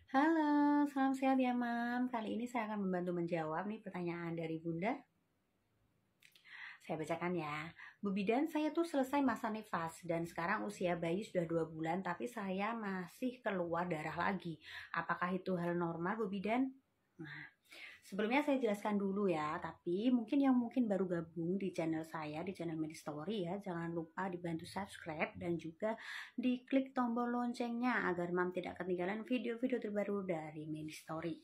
Halo, salam sehat ya Mam. Kali ini saya akan membantu menjawab nih pertanyaan dari Bunda. Saya bacakan ya. Bu Bidan, saya tuh selesai masa nifas dan sekarang usia bayi sudah 2 bulan tapi saya masih keluar darah lagi. Apakah itu hal normal Bu Bidan? Nah, sebelumnya saya jelaskan dulu ya, tapi mungkin baru gabung di channel saya, di channel Medistory ya, jangan lupa dibantu subscribe dan juga diklik tombol loncengnya agar Mam tidak ketinggalan video-video terbaru dari Medistory.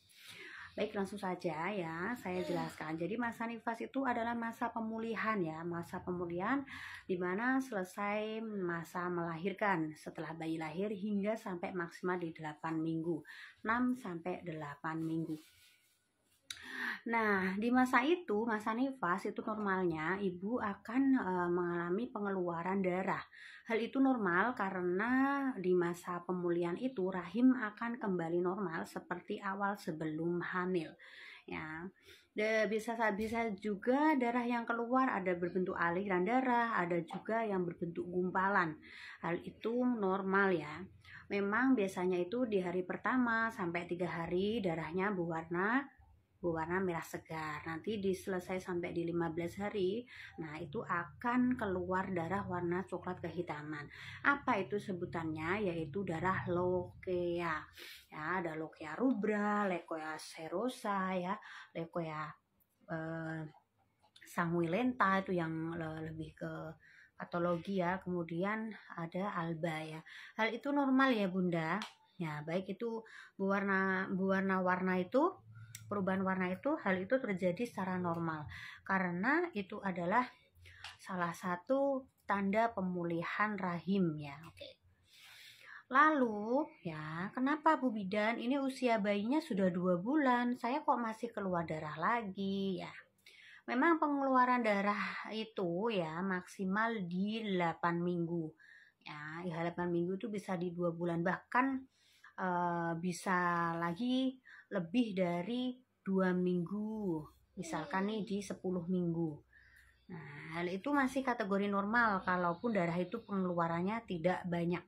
Baik, langsung saja ya, saya jelaskan. Jadi masa nifas itu adalah masa pemulihan ya, masa pemulihan di mana selesai masa melahirkan setelah bayi lahir hingga sampai maksimal di 8 minggu. 6 sampai 8 minggu. Nah, di masa itu, masa nifas itu normalnya ibu akan mengalami pengeluaran darah. Hal itu normal karena di masa pemulihan itu rahim akan kembali normal seperti awal sebelum hamil. Ya, bisa juga darah yang keluar ada berbentuk aliran darah, ada juga yang berbentuk gumpalan. Hal itu normal ya. Memang biasanya itu di hari pertama sampai 3 hari darahnya berwarna merah segar. Nanti diselesai sampai di 15 hari, nah itu akan keluar darah warna coklat kehitaman. Apa itu sebutannya? Yaitu darah lokea. Ya, ada lokea rubra, lokea serosa ya, lokea sanguinolenta itu yang lebih ke patologi ya. Kemudian ada alba ya. Hal itu normal ya Bunda. Ya, baik itu warna itu perubahan warna itu, hal itu terjadi secara normal karena itu adalah salah satu tanda pemulihan rahim ya. Oke. Lalu ya, kenapa Bu Bidan ini usia bayinya sudah 2 bulan, saya kok masih keluar darah lagi ya? Memang pengeluaran darah itu ya maksimal di 8 minggu. Ya, 8 minggu itu bisa di 2 bulan, bahkan bisa lagi lebih dari 2 minggu. Misalkan nih di 10 minggu. Nah, hal itu masih kategori normal kalaupun darah itu pengeluarannya tidak banyak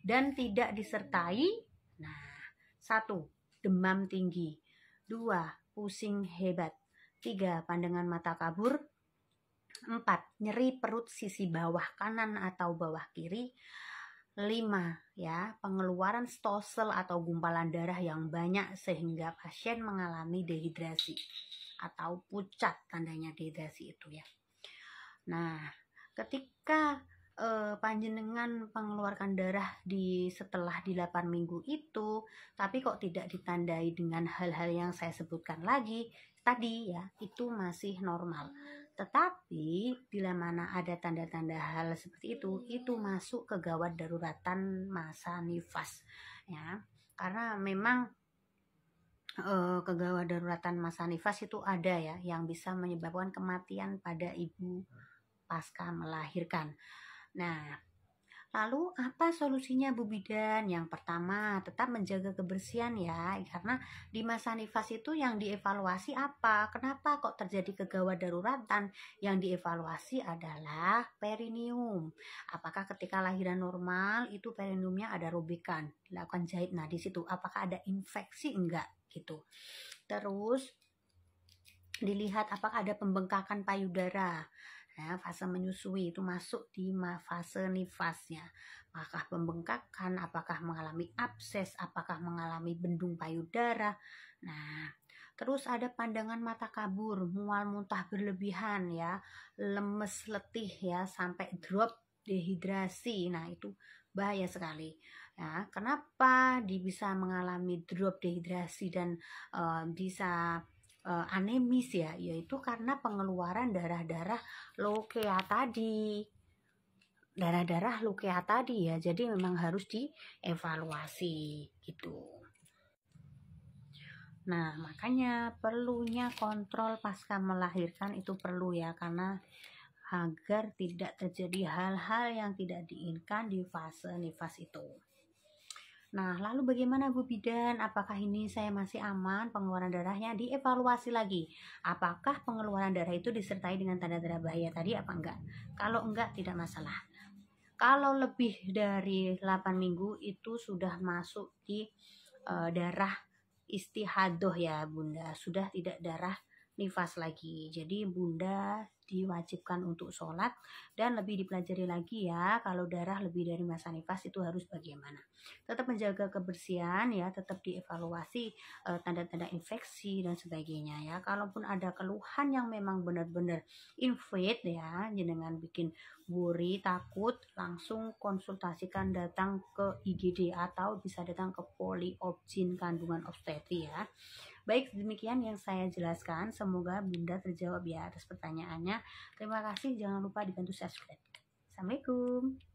dan tidak disertai. Nah, 1. Demam tinggi. 2. Pusing hebat. 3. Pandangan mata kabur. 4. Nyeri perut sisi bawah kanan atau bawah kiri. 5. Ya, pengeluaran stosel atau gumpalan darah yang banyak sehingga pasien mengalami dehidrasi atau pucat, tandanya dehidrasi itu ya. Nah, ketika panjenengan mengeluarkan darah setelah di 8 minggu itu, tapi kok tidak ditandai dengan hal-hal yang saya sebutkan lagi tadi ya, itu masih normal. Tetapi bila mana ada tanda-tanda hal seperti itu masuk ke gawat daruratan masa nifas ya. Karena memang kegawat daruratan masa nifas itu ada ya yang bisa menyebabkan kematian pada ibu pasca melahirkan. Nah, lalu apa solusinya Bu Bidan? Yang pertama, tetap menjaga kebersihan ya, karena di masa nifas itu yang dievaluasi apa? Kenapa kok terjadi kegawat daruratan? Yang dievaluasi adalah perineum. Apakah ketika lahiran normal itu perineumnya ada robekan, dilakukan jahit. Nah, di situ apakah ada infeksi enggak gitu. Terus dilihat apakah ada pembengkakan payudara. Ya, fase menyusui itu masuk di fase nifasnya. Apakah pembengkakan, apakah mengalami abses, apakah mengalami bendung payudara. Nah, terus ada pandangan mata kabur, mual muntah berlebihan ya, lemes letih ya, sampai drop dehidrasi. Nah, itu bahaya sekali. Ya, kenapa bisa mengalami drop dehidrasi dan bisa anemis ya, yaitu karena pengeluaran darah-darah leukea tadi. Darah-darah leukea tadi ya, jadi memang harus dievaluasi gitu. Nah, makanya perlunya kontrol pasca melahirkan itu perlu ya, karena agar tidak terjadi hal-hal yang tidak diinginkan di fase nifas itu. Nah, lalu bagaimana Bu Bidan? Apakah ini saya masih aman pengeluaran darahnya? Dievaluasi lagi. Apakah pengeluaran darah itu disertai dengan tanda-tanda bahaya tadi apa enggak? Kalau enggak, tidak masalah. Kalau lebih dari 8 minggu itu sudah masuk di darah istihadoh ya Bunda, sudah tidak darah nifas lagi. Jadi Bunda diwajibkan untuk sholat, dan lebih dipelajari lagi ya kalau darah lebih dari masa nifas itu harus bagaimana. Tetap menjaga kebersihan ya, tetap dievaluasi tanda-tanda infeksi dan sebagainya ya. Kalaupun ada keluhan yang memang benar-benar invade ya, dengan bikin worry, takut, langsung konsultasikan datang ke IGD atau bisa datang ke Poliobgyn kandungan obstetri ya. Baik, demikian yang saya jelaskan. Semoga Bunda terjawab ya atas pertanyaannya. Terima kasih, jangan lupa dibantu subscribe. Assalamualaikum.